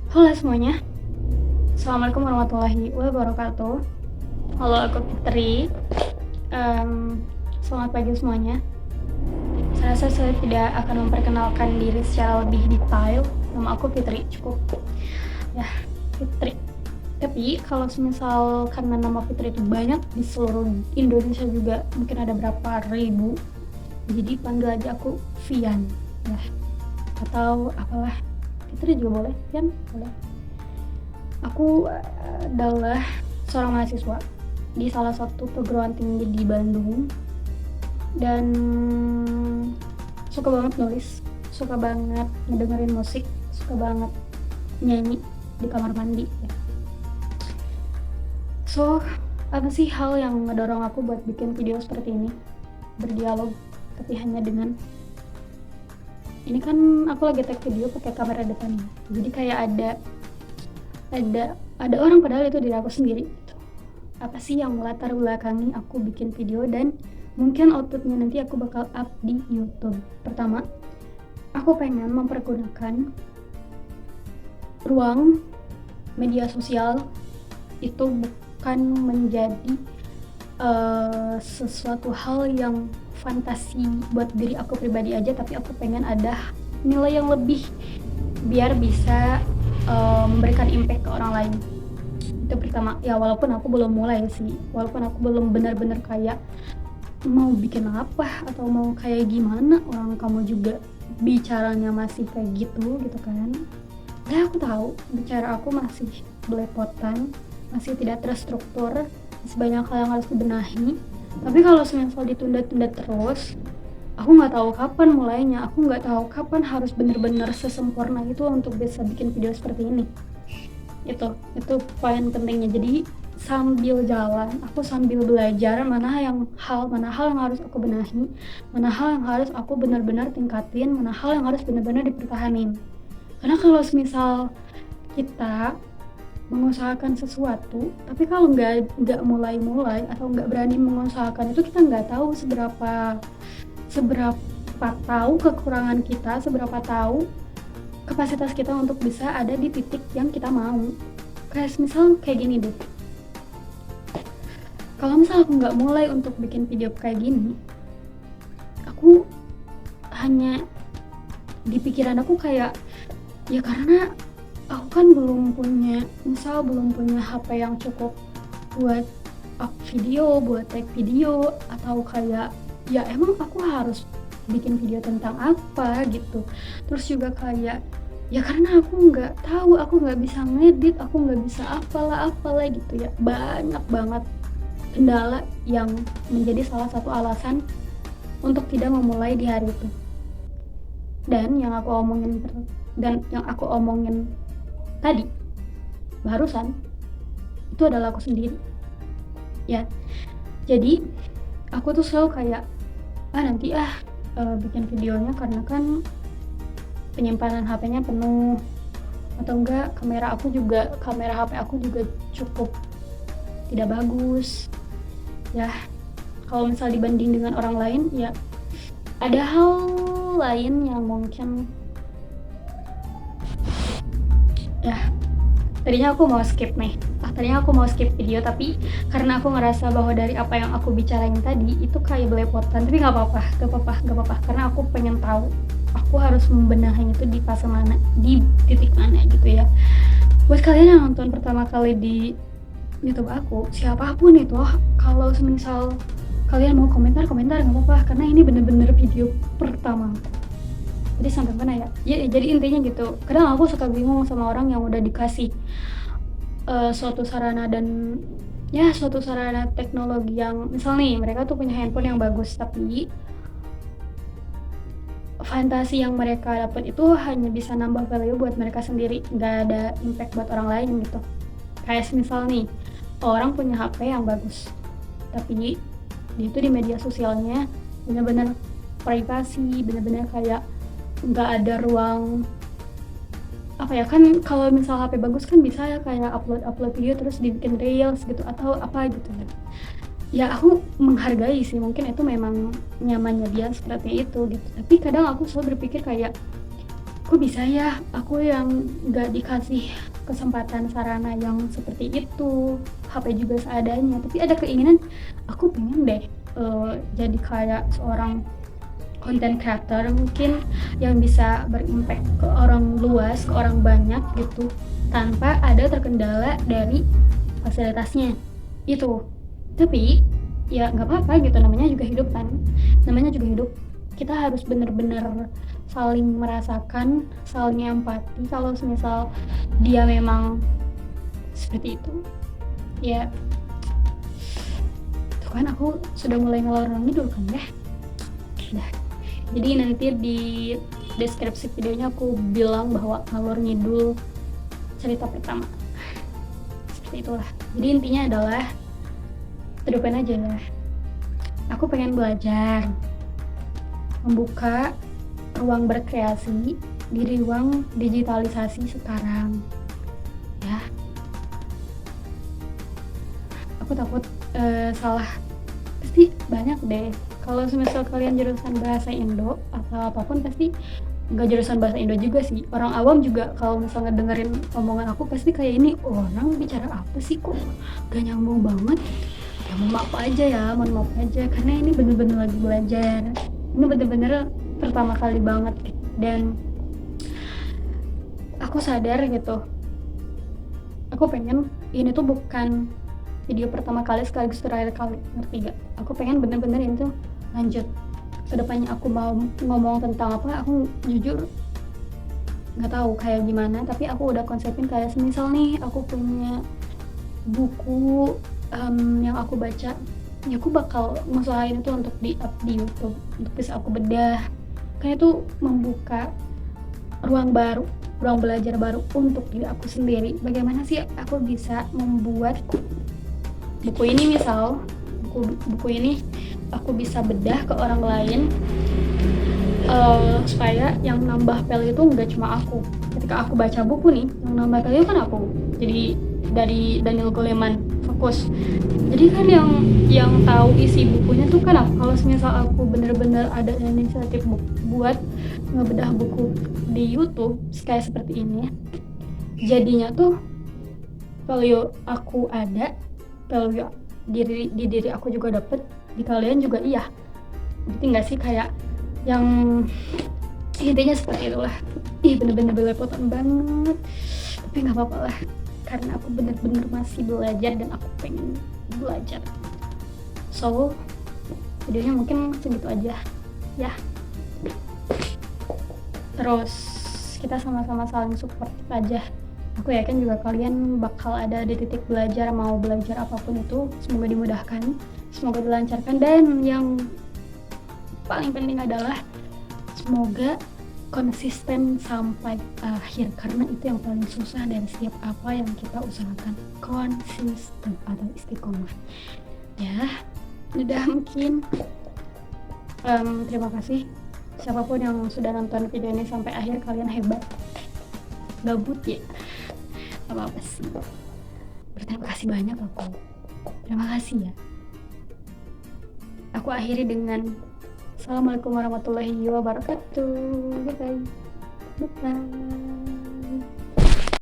Halo semuanya, Assalamualaikum warahmatullahi wabarakatuh. Halo, aku Fitri. Selamat pagi semuanya. Saya rasa saya tidak akan memperkenalkan diri secara lebih detail. Nama aku Fitri, cukup ya, Fitri. Tapi kalau semisal karena nama Fitri itu banyak di seluruh Indonesia juga, mungkin ada berapa ribu, jadi panggil aja aku Vian ya, atau apalah. Fitri juga boleh, Vian boleh. Aku adalah seorang mahasiswa di salah satu perguruan tinggi di Bandung dan suka banget nulis, suka banget ngedengerin musik, suka banget nyanyi di kamar mandi ya. So, apa sih hal yang ngedorong aku buat bikin video seperti ini? Berdialog, tapi hanya dengan ini kan aku lagi take video pakai kamera depan ya. Jadi kayak ada orang, padahal itu diri aku sendiri gitu. Apa sih yang melatar belakangi aku bikin video, dan mungkin outputnya nanti aku bakal up di YouTube. Pertama, aku pengen mempergunakan ruang media sosial itu bukan menjadi sesuatu hal yang fantasi buat diri aku pribadi aja, tapi aku pengen ada nilai yang lebih biar bisa memberikan impact ke orang lain. Itu pertama ya, walaupun aku belum mulai sih, walaupun aku belum benar-benar kayak mau bikin apa atau mau kayak gimana, orang kamu juga bicaranya masih kayak gitu kan ya. Aku tahu bicara aku masih belepotan, masih tidak terstruktur, masih banyak hal yang harus dibenahi. Tapi kalau semisal ditunda-tunda terus, aku nggak tahu kapan mulainya, aku nggak tahu kapan harus bener-bener sesempurna itu untuk bisa bikin video seperti ini. Itu poin pentingnya. Jadi sambil jalan aku sambil belajar mana hal yang harus aku benahi, mana hal yang harus aku benar-benar tingkatin, mana hal yang harus benar-benar dipertahanin. Karena kalau misal kita mengusahakan sesuatu tapi kalau nggak mulai atau nggak berani mengusahakan itu, kita nggak tahu seberapa tahu kekurangan kita, seberapa tahu kapasitas kita untuk bisa ada di titik yang kita mau. Kayak misal kayak gini deh, kalau misal aku nggak mulai untuk bikin video kayak gini, aku hanya di pikiran aku kayak ya karena aku kan belum punya HP yang cukup buat up video, buat take video, atau kayak ya emang aku harus bikin video tentang apa gitu. Terus juga kayak ya karena aku nggak tahu, aku nggak bisa ngedit, aku nggak bisa apalah gitu ya. Banyak banget kendala yang menjadi salah satu alasan untuk tidak memulai di hari itu. Dan yang aku omongin tadi barusan itu adalah aku sendiri ya. Jadi aku tuh selalu kayak nanti bikin videonya karena kan penyimpanan HP-nya penuh, atau enggak kamera HP aku juga cukup tidak bagus ya. Kalau misal dibanding dengan orang lain ya, ada hal lain yang mungkin ya tadinya aku mau skip video, tapi karena aku ngerasa bahwa dari apa yang aku bicarain tadi itu kayak belepotan. Tapi nggak apa-apa karena aku pengen tahu aku harus membenahi itu di fase mana, di titik mana gitu ya. Buat kalian yang nonton pertama kali di YouTube aku, siapapun itu, kalau semisal kalian mau komentar nggak apa-apa, karena ini bener-bener video pertama aku. Jadi sampai mana ya? Jadi intinya gitu. Kadang aku suka bingung sama orang yang udah dikasih suatu sarana teknologi yang misal nih mereka tuh punya handphone yang bagus, tapi fantasi yang mereka dapat itu hanya bisa nambah value buat mereka sendiri, nggak ada impact buat orang lain gitu. Kayak misal nih orang punya HP yang bagus, tapi dia itu di media sosialnya benar-benar privasi, benar-benar kayak nggak ada ruang apa ya. Kan kalau misal HP bagus kan bisa ya kayak upload video terus dibikin reels gitu atau apa gitu ya. Aku menghargai sih, mungkin itu memang nyamannya dia seperti itu gitu. Tapi kadang aku selalu berpikir kayak kok bisa ya aku yang gak dikasih kesempatan sarana yang seperti itu, HP juga seadanya, tapi ada keinginan aku pengen deh jadi kayak seorang content creator mungkin yang bisa berimpact ke orang luas, ke orang banyak gitu, tanpa ada terkendala dari fasilitasnya itu. Tapi ya nggak apa-apa gitu, namanya juga hidup kan, namanya juga hidup, kita harus bener-bener saling merasakan, saling empati. Kalau misal dia memang seperti itu ya, tuh kan aku sudah mulai ngelor ngidul kan ya. Nah, jadi nanti di deskripsi videonya aku bilang bahwa ngalor ngidul cerita pertama seperti itulah. Jadi intinya adalah hidupin aja ya, aku pengen belajar membuka ruang berkreasi di ruang digitalisasi sekarang ya. Aku takut salah, pasti banyak deh. Kalau misal kalian jurusan bahasa Indo atau apapun, pasti nggak jurusan bahasa Indo juga sih, orang awam juga kalau misalnya dengerin omongan aku pasti kayak ini orang bicara apa sih, kok gak nyambung banget. Ya mohon maaf aja ya, mohon maaf aja, karena ini bener-bener lagi belajar, ini bener-bener pertama kali banget. Dan aku sadar gitu, aku pengen ini tuh bukan video pertama kali sekaligus terakhir kali, ngerti gak? Aku pengen bener-bener ini tuh lanjut kedepannya. Aku mau ngomong tentang apa, aku jujur nggak tahu kayak gimana, tapi aku udah konsepin kayak semisal nih aku punya buku yang aku baca, ya aku bakal ngusahain itu untuk di up di YouTube, untuk bisa aku bedah. Kayak itu membuka ruang baru, ruang belajar baru untuk diri aku sendiri. Bagaimana sih aku bisa membuat buku ini, misal buku ini aku bisa bedah ke orang lain, supaya yang nambah pel itu nggak cuma aku. Ketika aku baca buku nih, yang nambah pel itu kan aku. Jadi dari Daniel Goleman, fokus. Jadi kan yang tahu isi bukunya tuh kan aku. Kalau misal aku bener-bener ada inisiatif buat ngebedah buku di YouTube kayak seperti ini, jadinya tuh value aku ada, value di diri aku juga dapet, di kalian juga iya. Ngerti nggak sih, kayak yang intinya seperti itulah. Bener-bener belepotan banget, tapi nggak apa-apa lah, karena aku bener-bener masih belajar dan aku pengen belajar. So videonya mungkin segitu aja ya. Terus kita sama-sama saling support aja. Aku yakin juga kalian bakal ada di titik belajar, mau belajar apapun itu, semoga dimudahkan, semoga dilancarkan, dan yang paling penting adalah semoga konsisten sampai akhir, karena itu yang paling susah dari setiap apa yang kita usahakan, konsisten atau istiqomah ya. Udah mungkin terima kasih siapapun yang sudah nonton video ini sampai akhir, kalian hebat. Gabut ya, apa-apa sih, berterima kasih banyak aku, terima kasih ya. Aku akhiri dengan Assalamualaikum warahmatullahi wabarakatuh. Bye bye.